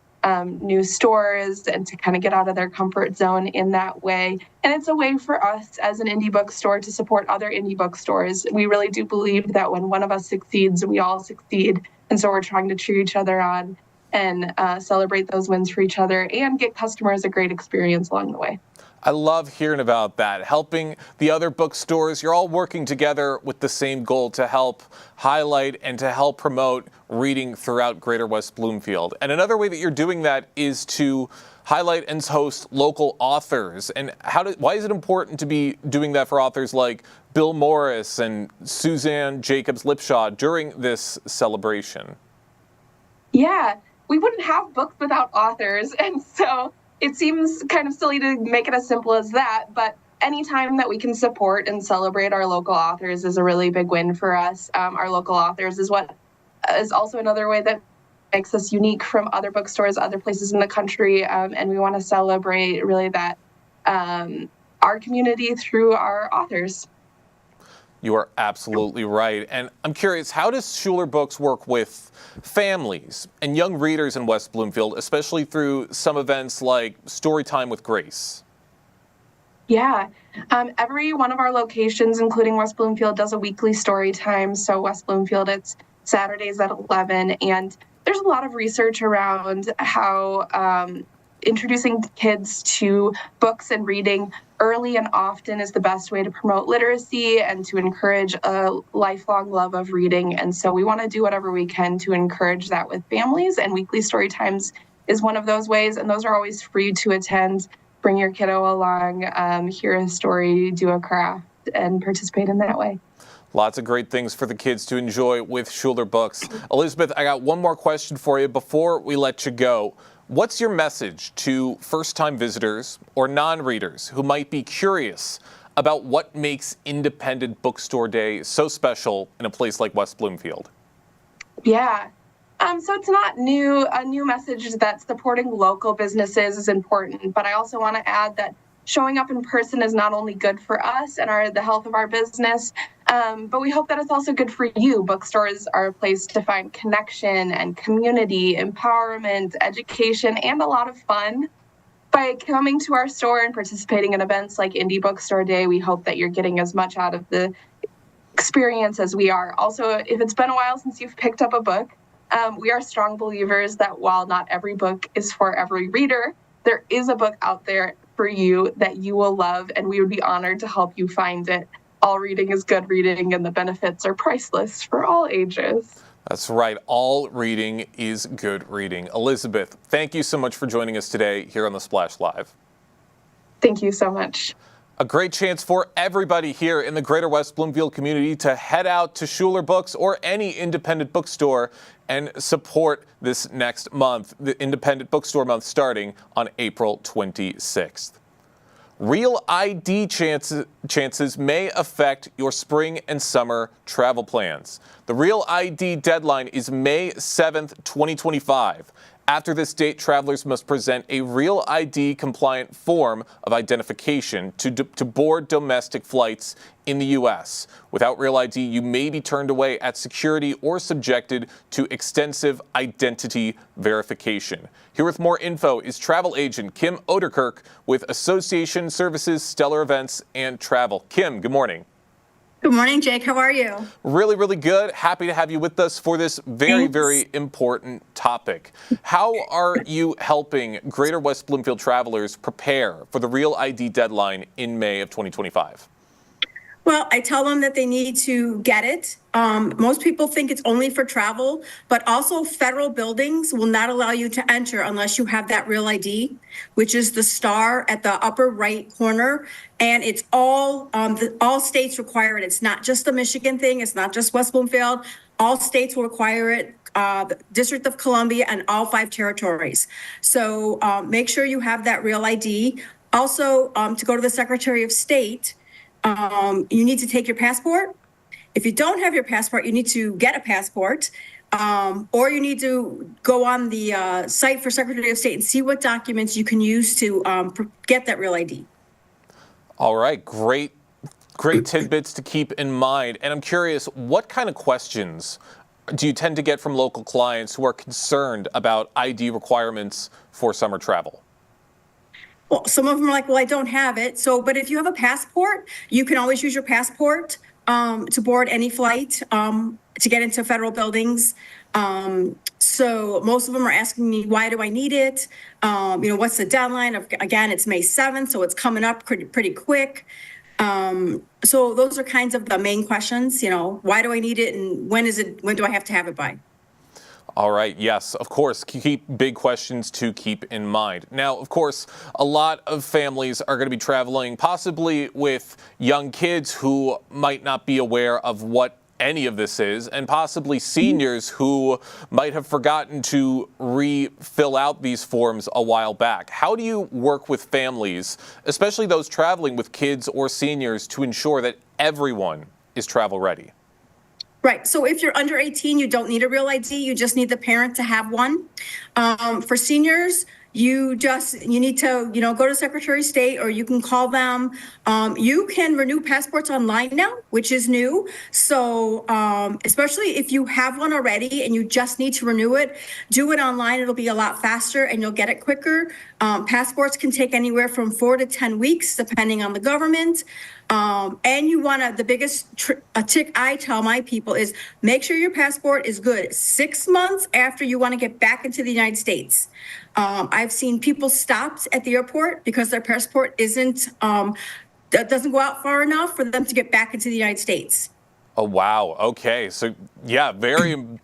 new stores and to kind of get out of their comfort zone in that way. And it's a way for us as an indie bookstore to support other indie bookstores. We really do believe that when one of us succeeds, we all succeed. And so we're trying to cheer each other on and celebrate those wins for each other and get customers a great experience along the way. I love hearing about that, helping the other bookstores. You're all working together with the same goal to help highlight and to help promote reading throughout Greater West Bloomfield. And another way that you're doing that is to highlight and host local authors. And why is it important to be doing that for authors like Bill Morris and Suzanne Jacobs Lipshaw during this celebration? Yeah, we wouldn't have books without authors, and so it seems kind of silly to make it as simple as that, but anytime that we can support and celebrate our local authors is a really big win for us. Our local authors is what is also another way that makes us unique from other bookstores, other places in the country, and we want to celebrate really that our community through our authors. You are absolutely right. And I'm curious, how does Schuler Books work with families and young readers in West Bloomfield, especially through some events like Storytime with Grace? Yeah, every one of our locations, including West Bloomfield, does a weekly story time. So West Bloomfield, it's Saturdays at 11. And there's a lot of research around how introducing kids to books and reading early and often is the best way to promote literacy and to encourage a lifelong love of reading. And so we want to do whatever we can to encourage that with families, and weekly story times is one of those ways. And those are always free to attend. Bring your kiddo along, hear a story, do a craft, and participate in that way. Lots of great things for the kids to enjoy with Schuler Books. Elizabeth, I got one more question for you before we let you go. What's your message to first-time visitors or non-readers who might be curious about what makes Independent Bookstore Day so special in a place like West Bloomfield? Yeah. So it's not new. A new message that supporting local businesses is important, but I also want to add that showing up in person is not only good for us and the health of our business, but we hope that it's also good for you. Bookstores are a place to find connection and community, empowerment, education, and a lot of fun. By coming to our store and participating in events like Indie Bookstore Day, we hope that you're getting as much out of the experience as we are. Also, if it's been a while since you've picked up a book, we are strong believers that while not every book is for every reader, there is a book out there for you that you will love, and we would be honored to help you find it. All reading is good reading, and the benefits are priceless for all ages. That's right. All reading is good reading. Elizabeth, thank you so much for joining us today here on The Splash Live. Thank you so much. A great chance for everybody here in the Greater West Bloomfield community to head out to Schuler Books or any independent bookstore and support this next month, the Independent Bookstore Month, starting on April 26th. Real ID chances may affect your spring and summer travel plans. The Real ID deadline is May 7th, 2025. After this date, travelers must present a Real ID compliant form of identification to board domestic flights in the U.S. Without Real ID, you may be turned away at security or subjected to extensive identity verification. Here with more info is travel agent Kim Oderkirk with Association Services, Stellar Events, and Travel. Kim, good morning. Good morning, Jake. How are you? Really, really good. Happy to have you with us for this very important topic. How are you helping Greater West Bloomfield travelers prepare for the Real ID deadline in May of 2025? Well, I tell them that they need to get it. Most people think it's only for travel, but also federal buildings will not allow you to enter unless you have that Real ID, which is the star at the upper right corner. And it's all states require it. It's not just the Michigan thing. It's not just West Bloomfield. All states will require it. The District of Columbia and all 5 territories. So make sure you have that Real ID. Also, to go to the Secretary of State, you need to take your passport. If you don't have your passport, you need to get a passport, or you need to go on the site for Secretary of State and see what documents you can use to get that Real ID. All right, great tidbits to keep in mind. And I'm curious, what kind of questions do you tend to get from local clients who are concerned about ID requirements for summer travel? Well, some of them are like, well, I don't have it. So, but if you have a passport, you can always use your passport to board any flight, to get into federal buildings. So most of them are asking me, why do I need it? What's the deadline? Again, it's May 7th, so it's coming up pretty quick. So those are kinds of the main questions, why do I need it and when do I have to have it by? All right. Yes, of course, keep big questions to keep in mind. Now, of course, a lot of families are going to be traveling possibly with young kids who might not be aware of what any of this is, and possibly seniors who might have forgotten to refill out these forms a while back. How do you work with families, especially those traveling with kids or seniors, to ensure that everyone is travel ready? Right. So if you're under 18, you don't need a real ID. You just need the parent to have one. For seniors, you need to, go to Secretary of State, or you can call them. You can renew passports online now, which is new. So especially if you have one already and you just need to renew it, do it online. It'll be a lot faster and you'll get it quicker. Passports can take anywhere from 4 to 10 weeks, depending on the government. And you want to, the biggest tick I tell my people is make sure your passport is good 6 months after you want to get back into the United States. I've seen people stopped at the airport because their passport doesn't go out far enough for them to get back into the United States. Oh, wow. Okay. So, yeah,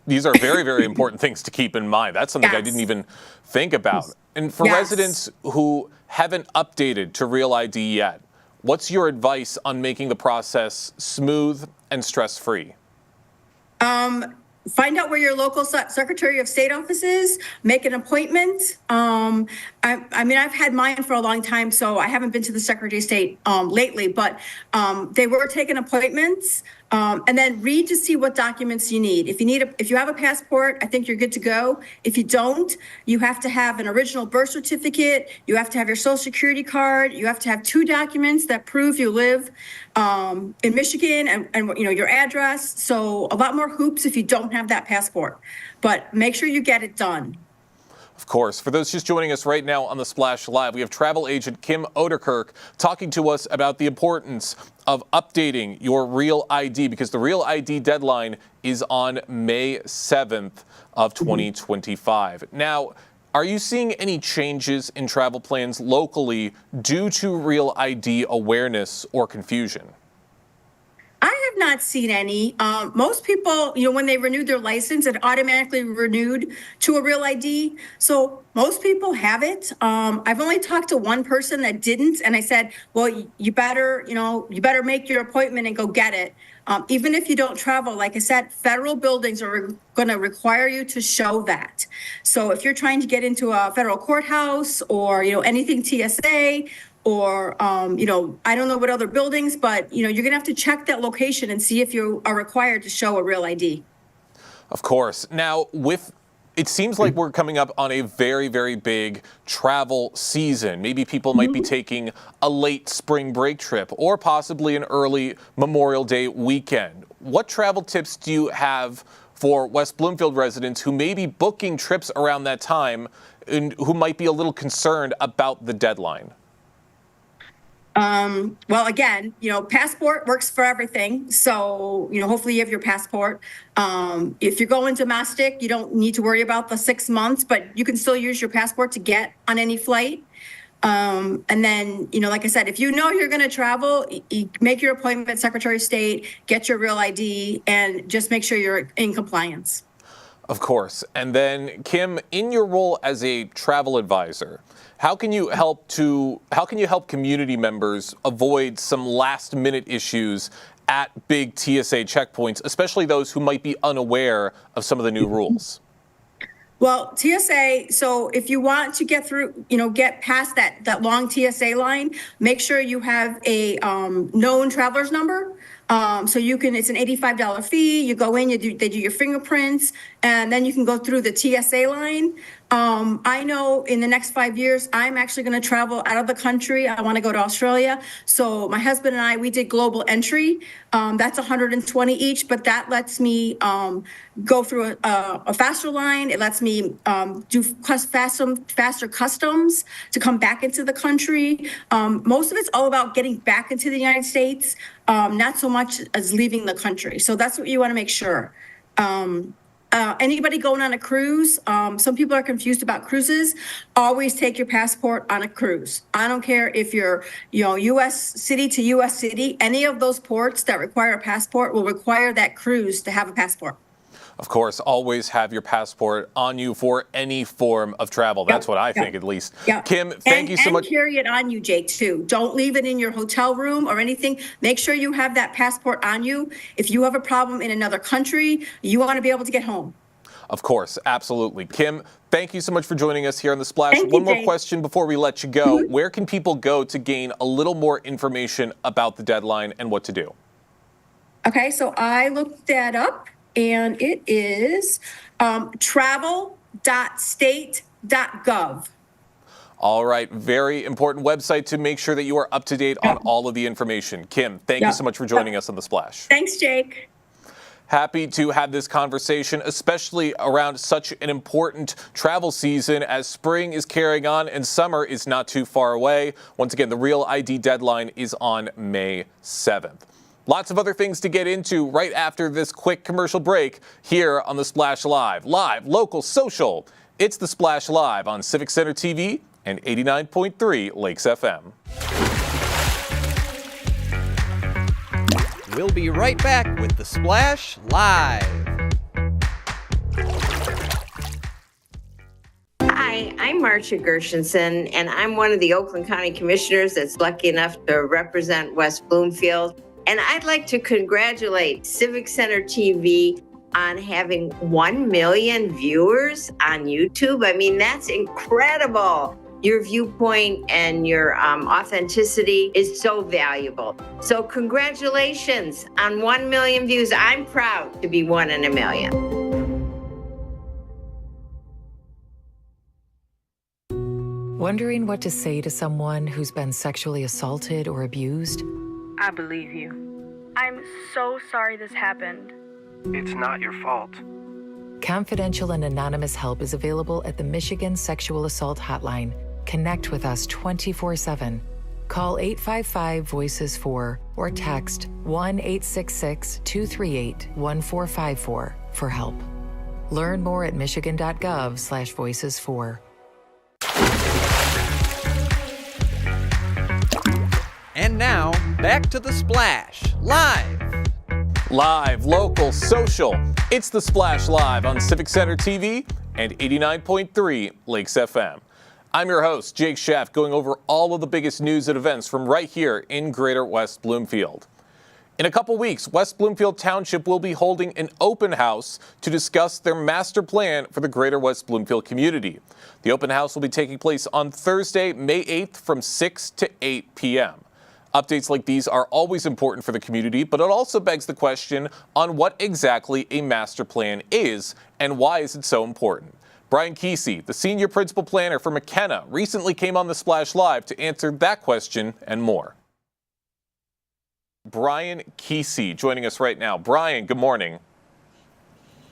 these are very, very important things to keep in mind. That's something I didn't even think about. And for residents who haven't updated to Real ID yet, what's your advice on making the process smooth and stress-free? Find out where your local Secretary of State office is, make an appointment. I've had mine for a long time, so I haven't been to the Secretary of State lately, but they were taking appointments. And then read to see what documents you need. If you have a passport, I think you're good to go. If you don't, you have to have an original birth certificate. You have to have your social security card. You have to have 2 documents that prove you live in Michigan and your address. So a lot more hoops if you don't have that passport, but make sure you get it done. Of course. For those just joining us right now on the Splash Live, we have travel agent Kim Oderkirk talking to us about the importance of updating your Real ID, because the Real ID deadline is on May 7th of 2025. Now, are you seeing any changes in travel plans locally due to Real ID awareness or confusion? I have not seen any. Most people, when they renewed their license, it automatically renewed to a Real ID. So most people have it. I've only talked to one person that didn't, and I said, well, you better make your appointment and go get it. Even if you don't travel, like I said, federal buildings are going to require you to show that. So if you're trying to get into a federal courthouse or, anything TSA, or, I don't know what other buildings, but, you're going to have to check that location and see if you are required to show a Real ID. Of course. Now, it seems like we're coming up on a very, very big travel season. Maybe people might be taking a late spring break trip or possibly an early Memorial Day weekend. What travel tips do you have for West Bloomfield residents who may be booking trips around that time and who might be a little concerned about the deadline? Well, again, passport works for everything. So, hopefully you have your passport. If you're going domestic, you don't need to worry about the 6 months, but you can still use your passport to get on any flight. And then, like I said, if you're going to travel, you make your appointment at Secretary of State, get your Real ID, and just make sure you're in compliance. Of course. And then, Kim, in your role as a travel advisor, how can you help community members avoid some last-minute issues at big TSA checkpoints, especially those who might be unaware of some of the new rules? Well, TSA, so if you want to get through, get past that long TSA line, make sure you have a known traveler's number. So it's an $85 fee. You go in, they do your fingerprints, and then you can go through the TSA line. I know in the next 5 years, I'm actually going to travel out of the country. I want to go to Australia. So my husband and I, we did global entry. That's $120 each, but that lets me go through a faster line. It lets me do faster customs to come back into the country. Most of it's all about getting back into the United States, not so much as leaving the country. So that's what you want to make sure. Anybody going on a cruise, some people are confused about cruises. Always take your passport on a cruise. I don't care if you're, U.S. city to U.S. city. Any of those ports that require a passport will require that cruise to have a passport. Of course, always have your passport on you for any form of travel. That's what I think, at least. Kim, thank you so much. And carry it on you, Jake, too. Don't leave it in your hotel room or anything. Make sure you have that passport on you. If you have a problem in another country, you want to be able to get home. Of course, absolutely. Kim, thank you so much for joining us here on The Splash. Thank you, One more Jake. question before we let you go. Where can people go to gain a little more information about the deadline and what to do? Okay, so I looked that up, and it is travel.state.gov. All right, very important website to make sure that you are up to date on all of the information. Kim, thank you so much for joining us on The Splash. Thanks, Jake. Happy to have this conversation, especially around such an important travel season as spring is carrying on and summer is not too far away. Once again, the Real ID deadline is on May 7th. Lots of other things to get into right after this quick commercial break here on The Splash Live. Live, local, social. It's The Splash Live on Civic Center TV and 89.3 Lakes FM. We'll be right back with The Splash Live. Hi, I'm Marcia Gershenson, and I'm one of the Oakland County Commissioners that's lucky enough to represent West Bloomfield. And I'd like to congratulate Civic Center TV on having 1 million viewers on YouTube. I mean, that's incredible. Your viewpoint and your authenticity is so valuable. So congratulations on 1 million views. I'm proud to be one in a million. Wondering what to say to someone who's been sexually assaulted or abused? I believe you. I'm so sorry this happened. It's not your fault. Confidential and anonymous help is available at the Michigan Sexual Assault Hotline. Connect with us 24/7. Call 855-VOICES-4 or text 1-866-238-1454 for help. Learn more at michigan.gov/voices4. And now, back to The Splash Live. Live, local, social. It's The Splash Live on Civic Center TV and 89.3 Lakes FM. I'm your host, Jake Schaff, going over all of the biggest news and events from right here in Greater West Bloomfield. In a couple weeks, West Bloomfield Township will be holding an open house to discuss their master plan for the Greater West Bloomfield community. The open house will be taking place on Thursday, May 8th from 6 to 8 p.m. Updates like these are always important for the community, but it also begs the question on what exactly a master plan is and why is it so important. Brian Kesey, the senior principal planner for McKenna, recently came on The Splash Live to answer that question and more. Brian Kesey joining us right now. Brian, good morning.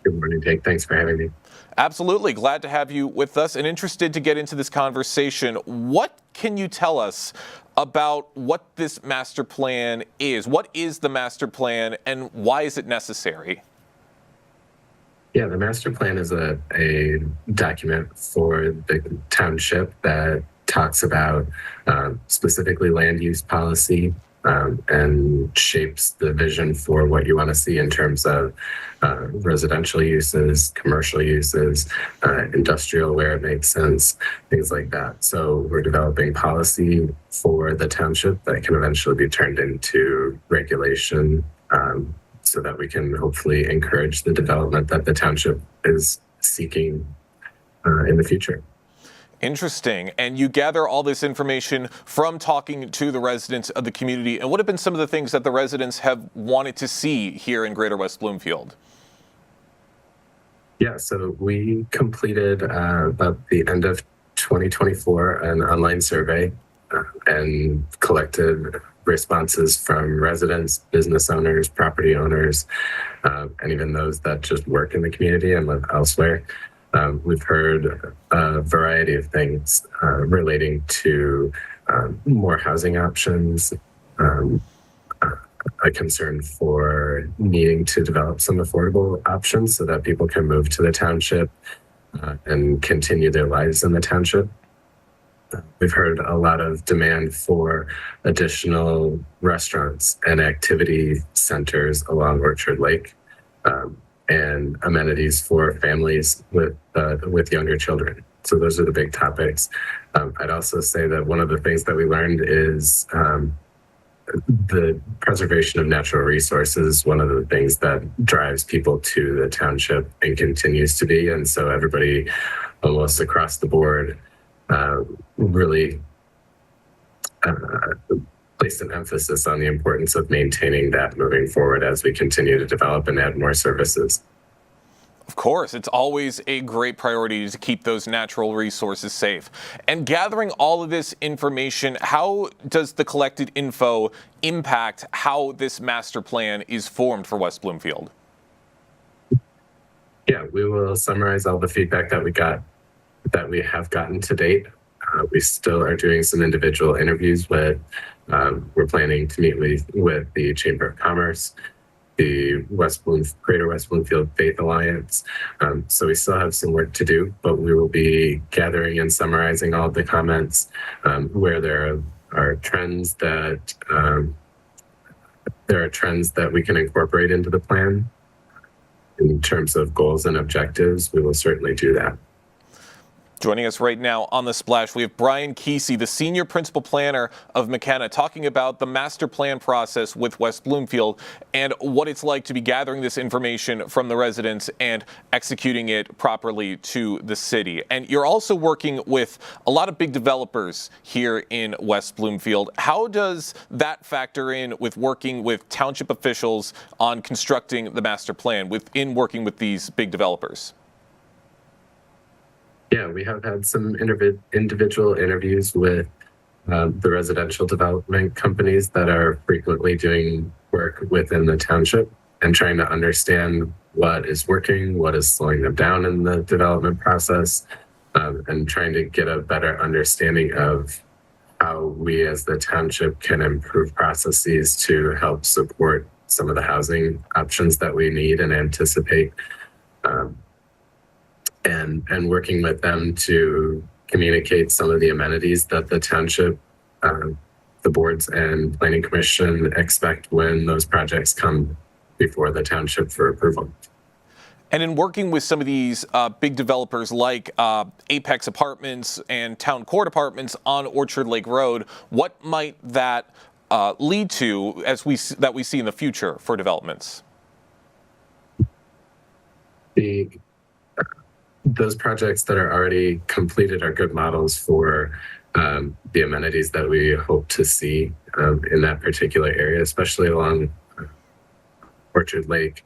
Good morning, Jake. Thanks for having me. Absolutely. Glad to have you with us and interested to get into this conversation. What can you tell us about what this master plan is? What is the master plan and why is it necessary? Yeah, the master plan is a document for the township that talks about specifically land use policy and shapes the vision for what you want to see in terms of residential uses, commercial uses, industrial where it makes sense, things like that. So we're developing policy for the township that can eventually be turned into regulation so that we can hopefully encourage the development that the township is seeking in the future. Interesting. And you gather all this information from talking to the residents of the community. And what have been some of the things that the residents have wanted to see here in Greater West Bloomfield? Yeah, so we completed about the end of 2024 an online survey and collected responses from residents, business owners, property owners, and even those that just work in the community and live elsewhere. We've heard a variety of things relating to more housing options, a concern for needing to develop some affordable options so that people can move to the township and continue their lives in the township. We've heard a lot of demand for additional restaurants and activity centers along Orchard Lake, and amenities for families with younger children. So those are the big topics. I'd also say that one of the things that we learned is the preservation of natural resources, one of the things that drives people to the township and continues to be. And so everybody almost across the board really placed an emphasis on the importance of maintaining that moving forward as we continue to develop and add more services. Of course, it's always a great priority to keep those natural resources safe. And gathering all of this information, how does the collected info impact how this master plan is formed for West Bloomfield? Yeah, we will summarize all the feedback that we have gotten to date. We still are doing some individual interviews with, we're planning to meet with the Chamber of Commerce, the Greater West Bloomfield Faith Alliance. So we still have some work to do, but we will be gathering and summarizing all of the comments where there are trends that we can incorporate into the plan. In terms of goals and objectives, we will certainly do that. Joining us right now on The Splash, we have Brian Kesey, the Senior Principal Planner of McKenna, talking about the master plan process with West Bloomfield and what it's like to be gathering this information from the residents and executing it properly to the city. And you're also working with a lot of big developers here in West Bloomfield. How does that factor in with working with township officials on constructing the master plan, within working with these big developers? Yeah, we have had some individual interviews with the residential development companies that are frequently doing work within the township and trying to understand what is working, what is slowing them down in the development process, and trying to get a better understanding of how we as the township can improve processes to help support some of the housing options that we need and anticipate. And working with them to communicate some of the amenities that the township, the boards and planning commission expect when those projects come before the township for approval. And in working with some of these big developers like Apex Apartments and Town Court Apartments on Orchard Lake Road, what might that lead to as we see in the future for developments? Those projects that are already completed are good models for the amenities that we hope to see in that particular area, especially along Orchard Lake.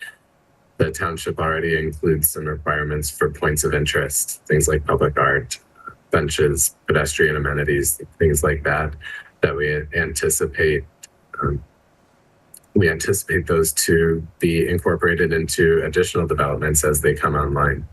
The township already includes some requirements for points of interest, things like public art, benches, pedestrian amenities, things like that, that we anticipate those to be incorporated into additional developments as they come online.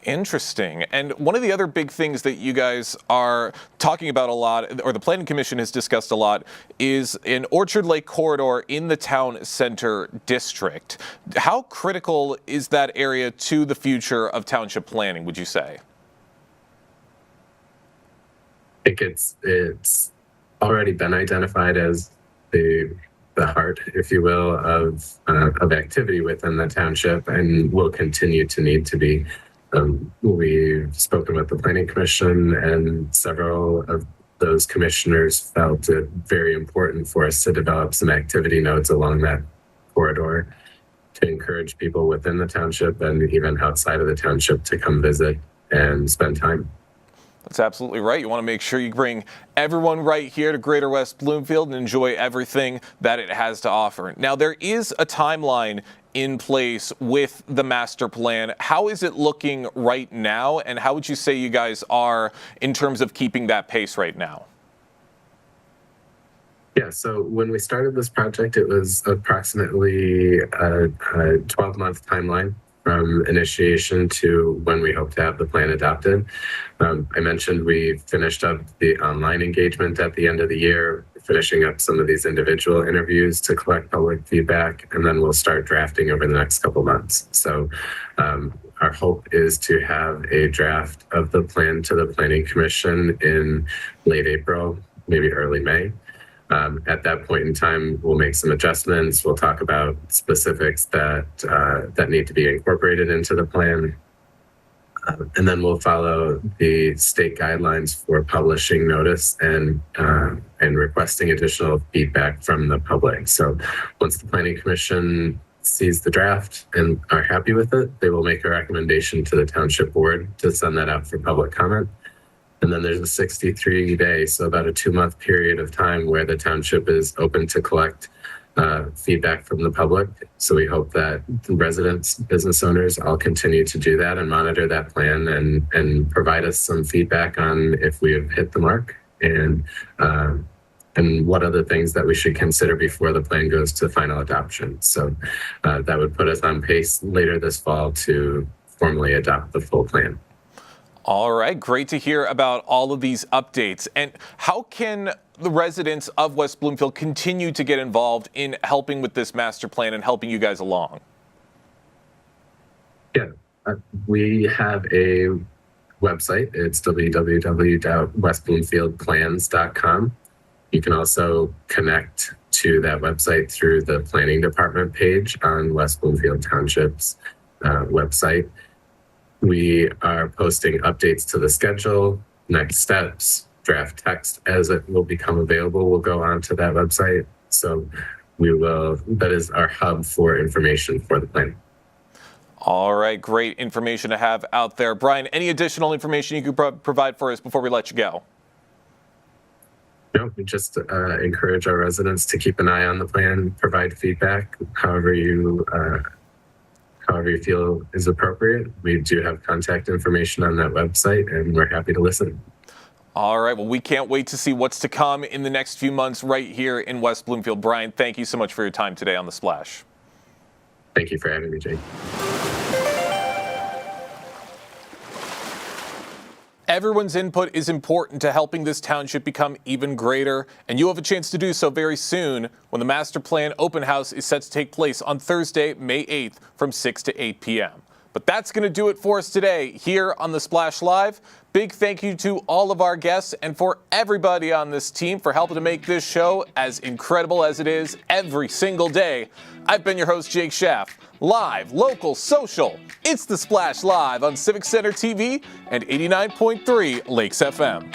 Interesting. And one of the other big things that you guys are talking about a lot, or the Planning Commission has discussed a lot, is an Orchard Lake corridor in the town center district. How critical is that area to the future of township planning, would you say? I think it's already been identified as the heart, if you will, of activity within the township, and will continue to need to be. We've spoken with the Planning Commission, and several of those commissioners felt it very important for us to develop some activity nodes along that corridor to encourage people within the township and even outside of the township to come visit and spend time. That's absolutely right. You want to make sure you bring everyone right here to Greater West Bloomfield and enjoy everything that it has to offer. Now, there is a timeline in place with the master plan. How is it looking right now, and how would you say you guys are in terms of keeping that pace right now? Yeah, so when we started this project, it was approximately a 12-month timeline from initiation to when we hope to have the plan adopted. I mentioned we finished up the online engagement at the end of the year, finishing up some of these individual interviews to collect public feedback, and then we'll start drafting over the next couple months. So our hope is to have a draft of the plan to the Planning Commission in late April, maybe early May. At that point in time, we'll make some adjustments. We'll talk about specifics that need to be incorporated into the plan. And then we'll follow the state guidelines for publishing notice and requesting additional feedback from the public. So once the Planning Commission sees the draft and are happy with it, they will make a recommendation to the Township Board to send that out for public comment. And then there's a 63-day, so about a 2-month period of time where the township is open to collect feedback from the public. So we hope that the residents, business owners all continue to do that and monitor that plan and provide us some feedback on if we have hit the mark and what other things that we should consider before the plan goes to final adoption. So that would put us on pace later this fall to formally adopt the full plan. All right, great to hear about all of these updates. And how can the residents of West Bloomfield continue to get involved in helping with this master plan and helping you guys along? Yeah, we have a website. It's www.westbloomfieldplans.com. You can also connect to that website through the planning department page on West Bloomfield Township's website. We are posting updates to the schedule, next steps, draft text as it will become available will go onto that website. So that is our hub for information for the plan. All right, great information to have out there. Brian, any additional information you could provide for us before we let you go? No, we just encourage our residents to keep an eye on the plan, provide feedback, however you feel is appropriate. We do have contact information on that website, and we're happy to listen. All right, well, we can't wait to see what's to come in the next few months right here in West Bloomfield. Brian, thank you so much for your time today on The Splash. Thank you for having me, Jake. Everyone's input is important to helping this township become even greater, and you have a chance to do so very soon when the Master Plan Open House is set to take place on Thursday, May 8th from 6 to 8 p.m. But that's going to do it for us today here on The Splash Live. Big thank you to all of our guests and for everybody on this team for helping to make this show as incredible as it is every single day. I've been your host, Jake Schaff. Live, local, social. It's The Splash Live on Civic Center TV and 89.3 Lakes FM.